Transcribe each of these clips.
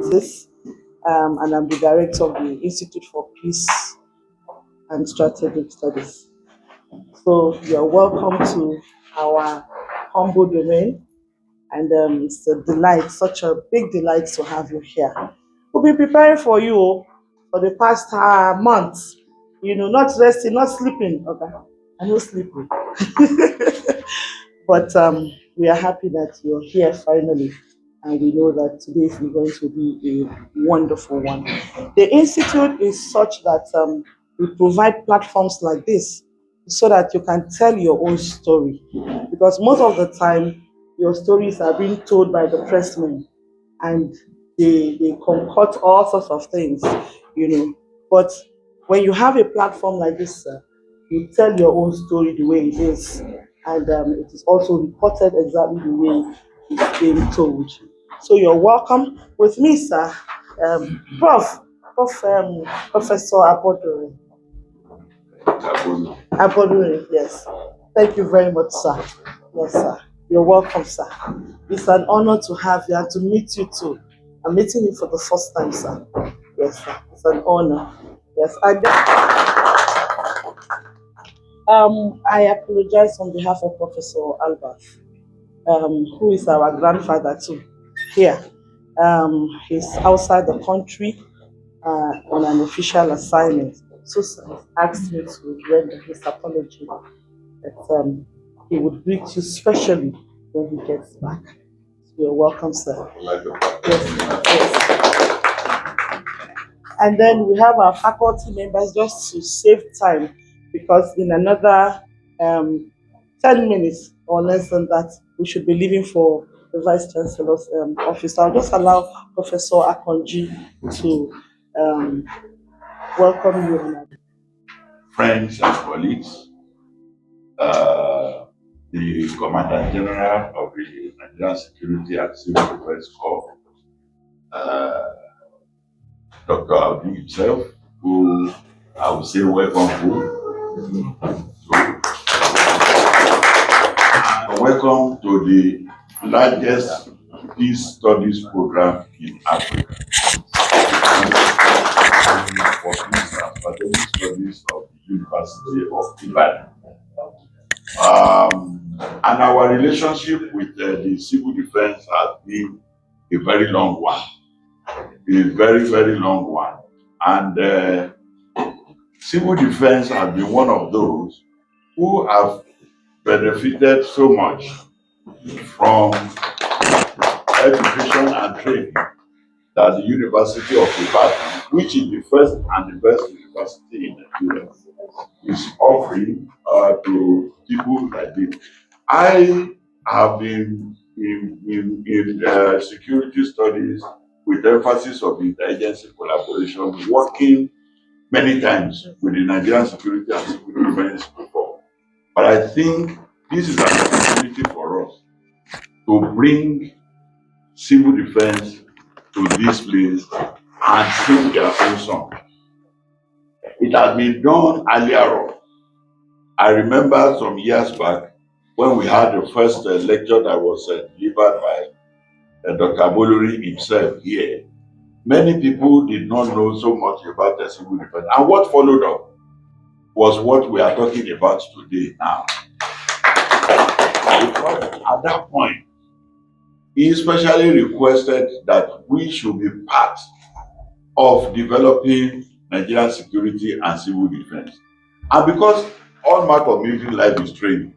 Sciences, and I'm the director of the Institute for Peace and Strategic Studies. So you're welcome to our humble domain, and it's a delight, such a big delight to have you here. We've been preparing for you for the past month. Not resting, not sleeping. Okay, I know sleeping, but we are happy that you're here finally, and we know that today is going to be a wonderful one. The institute is such that we provide platforms like this so that you can tell your own story, because most of the time your stories are being told by the pressmen, and they concoct all sorts of things, but when you have a platform like this, you tell your own story the way it is, and it is also reported exactly the way it's being told. So you're welcome with me, sir. Prof, Professor Abodure, yes. Thank you very much, sir. Yes, sir. You're welcome, sir. It's an honor to have you and to meet you too. I'm meeting you for the first time, sir. Yes, sir. It's an honor. Yes, I apologize on behalf of Professor Albert, who is our grandfather too. Here, he's outside the country on an official assignment. So sir asked me to render his apology that he would greet you specially when he gets back. You're welcome, sir. Yes, yes. And then we have our faculty members, just to save time, because in another um, 10 minutes or less than that, we should be leaving for the Vice Chancellor's office. I'll just allow Professor Akonji to um, welcome you. Friends and colleagues, the Commandant General of the Nigerian Security and Civil Defense Corps, Dr. Audi himself, who I would say welcome home. Welcome to the largest peace studies program in Africa. For peace and strategic studies of the University of Ibadan. And our relationship with the civil defense has been a very long one, a very, very long one. And civil defense has been one of those who have benefited so much from education and training that the University of Ibadan, which is the first and the best university in Nigeria, is offering to people like this. I have been in security studies with emphasis of intelligence collaboration, working many times with the Nigerian security and civil defense before. But I think this is an opportunity for us to bring civil defense to this place and sing their own song. It has been done earlier on. I remember some years back when we had the first lecture that was delivered by Dr. Bolori himself here. Many people did not know so much about the civil defense. And what followed up was what we are talking about today now. Because at that point, he especially requested that we should be part of developing Nigerian security and civil defense. And because all mark of military life is training,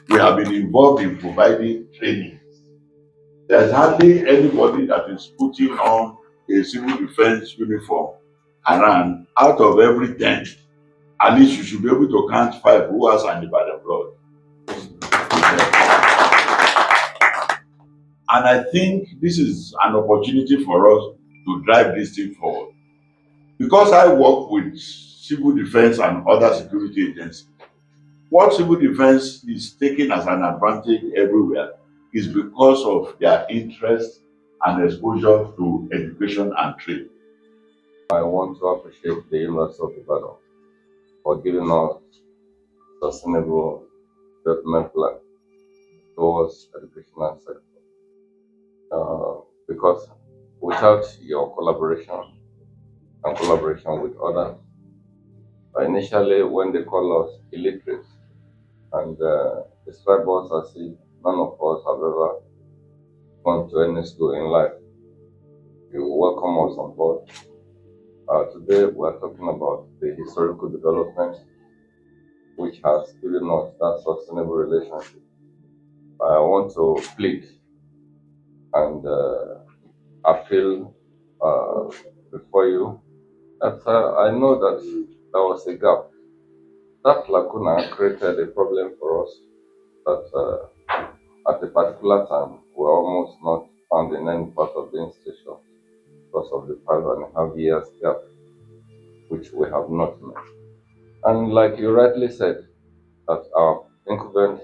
we have been involved in providing training. There's hardly anybody that is putting on a civil defense uniform around. Out of every 10, at least you should be able to count 5 who has an Ibadan blood. And I think this is an opportunity for us to drive this thing forward. Because I work with civil defense and other security agencies, what civil defense is taking as an advantage everywhere is because of their interest and exposure to education and trade. I want to appreciate the University of Ibadan for giving us sustainable development plan towards educational sector. Because without your collaboration and collaboration with others. Initially, when they call us illiterate and describe us as if none of us have ever gone to any school in life, you welcome us on board. Today, we are talking about the historical development which has given us that sustainable relationship. I want to plead and appeal before you that I know that there was a gap. That lacuna created a problem for us that at a particular time we were almost not found in any part of the institution because of the 5.5 years gap which we have not met. And like you rightly said, that our incumbent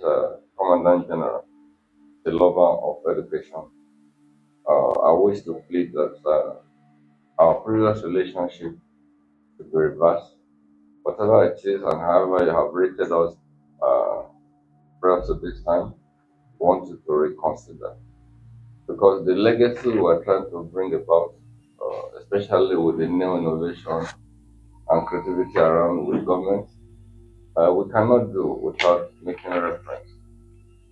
Commandant General, the lover of education, I wish to plead that our previous relationship should be reversed. Whatever it is and however you have rated us prior to this time, we want you to reconsider. Because the legacy we are trying to bring about, especially with the new innovation and creativity around with government, we cannot do without making a reference.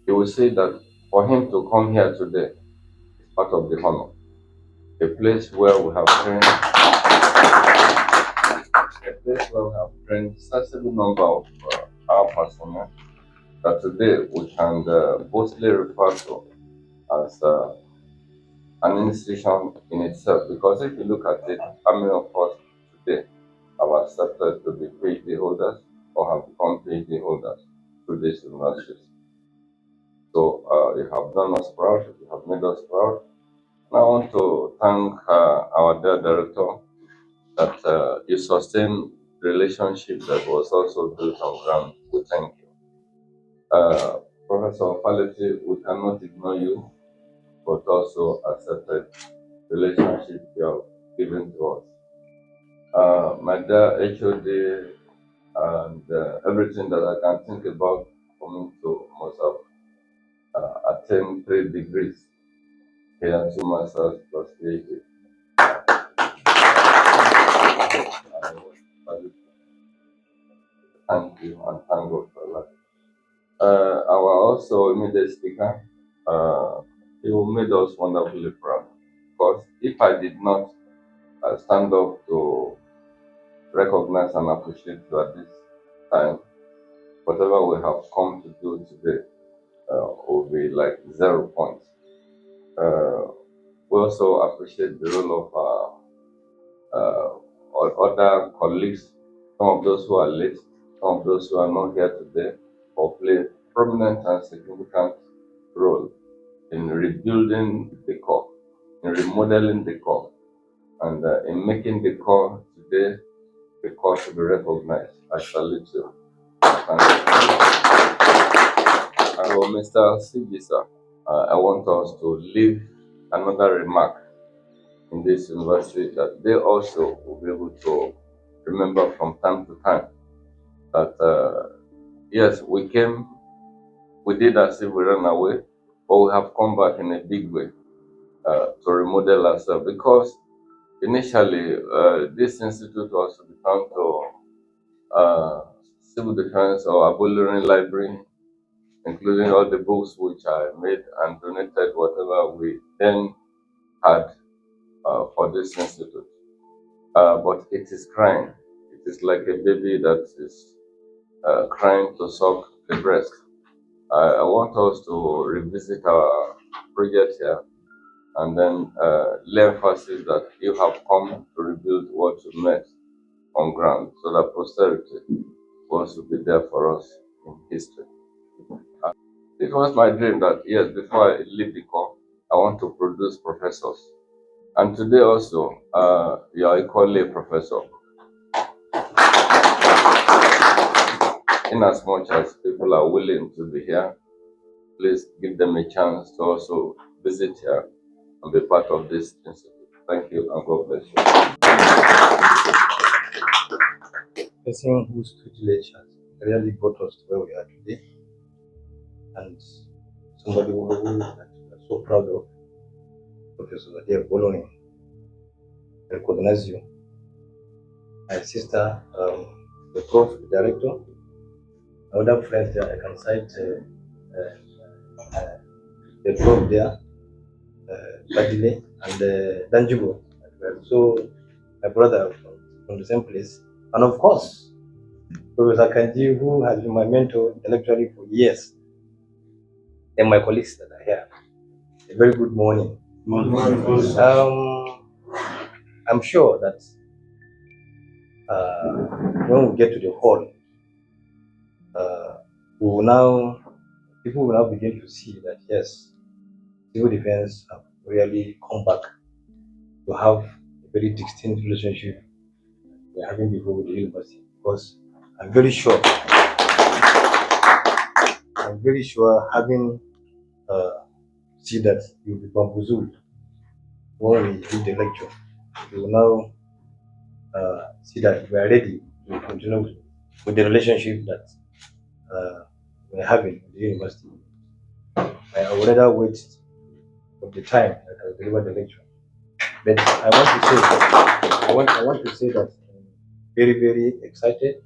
You will see that for him to come here today is part of the honor. A place where we have trained sensible number of our personnel that today we can boldly refer to as an institution in itself. Because if you look at it, how many of us today have accepted to be PhD holders or have become PhD holders through these universities? So you have done us proud, you have made us proud. And I want to thank our dear director that you sustain relationship that was also built on ground. We thank you. Professor Faleti, we cannot ignore you, but also accepted relationship you have given to us. My dear HOD and everything that I can think about coming to must have attained 3 degrees here, 2 masters plus PhD. Thank you and thank God for that. Our also immediate speaker, he made us wonderfully proud. Because if I did not stand up to recognize and appreciate you at this time, whatever we have come to do today will be like 0 points. We also appreciate the role of other colleagues, some of those who are late, some of those who are not here today, or play prominent and significant role in rebuilding the core, in remodeling the core, and in making the core today the core to be recognized. I salute you. Thank you. So, Mr. CG, sir, I want us to leave another remark in this university that they also will be able to remember from time to time that yes, we came, we did as if we ran away, but we have come back in a big way to remodel ourselves. Because initially, this institute was to become to civil defense or artillery library, including all the books which I made and donated whatever we then had for this institute. But it is crying. It is like a baby that is crying to suck the breast. I want us to revisit our project here and then lay emphasis that you have come to rebuild what you met on ground so that posterity will also be there for us in history. It was my dream that, yes, before I leave the corps, I want to produce professors. And today also, you are equally a professor. In as much as people are willing to be here, please give them a chance to also visit here and be part of this institute. Thank you and God bless you. Person whose tutelage has really brought us to where we are today, and somebody who we are so proud of, Professor Nadia Boloni. recognize you. My sister, the prof, the director, other friends there, I can cite the prof there, Badile, and Danjibo as well. So, my brother from the same place. And of course, Professor Kanji, who has been my mentor intellectually for years, and my colleagues that are here. A very good morning. I'm sure that when we get to the hall, people will now begin to see that yes, civil defense have really come back to have a very distinct relationship we're having before with the university. Because I'm very sure having see that you'll be bamboozled when we do the lecture. You will now see that we are ready to continue with the relationship that we're having with the university. I would rather wait for the time that I will deliver the lecture. But I want to say that I'm very, very excited,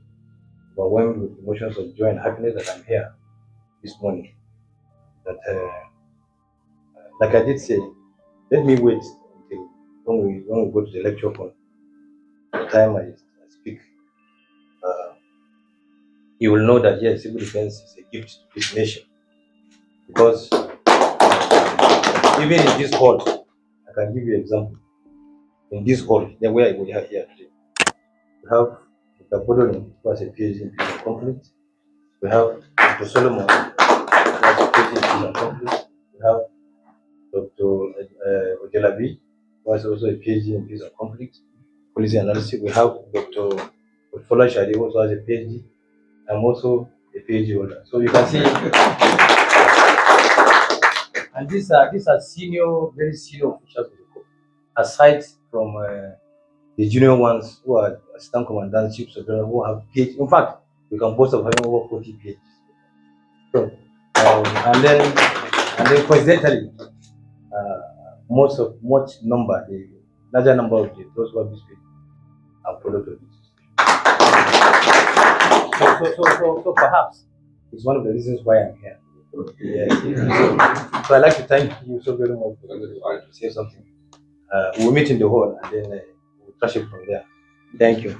overwhelmed with emotions of joy and happiness that I'm here this morning. That, like I did say, let me wait until when we go to the lecture hall. The time I speak, you will know that yes, civil defense is a gift to this nation. Because even in this hall, I can give you an example. In this hall, where we are here today, we have Dr. Bodolin, who has a PhD in peace and conflict. We have Dr. Solomon, who has a PhD in peace and conflict. We have Dr. Ojelabi, who has also a PhD in peace and conflict, policy analysis. We have Dr. Fola Shadi, who also has a PhD. I'm also a PhD holder. So you can see, and these are very senior officials of the corps, aside from the junior ones who are assistant commandants, chiefs of general, who have PhD. In fact, we can boast of having over 40 PhDs. So, and then coincidentally, the larger number of those who have this PhD are product of this. So perhaps it's one of the reasons why I'm here. Yeah. So I'd like to thank you so very much for to say something. We'll meet in the hall and then we'll touch it from there. Thank you.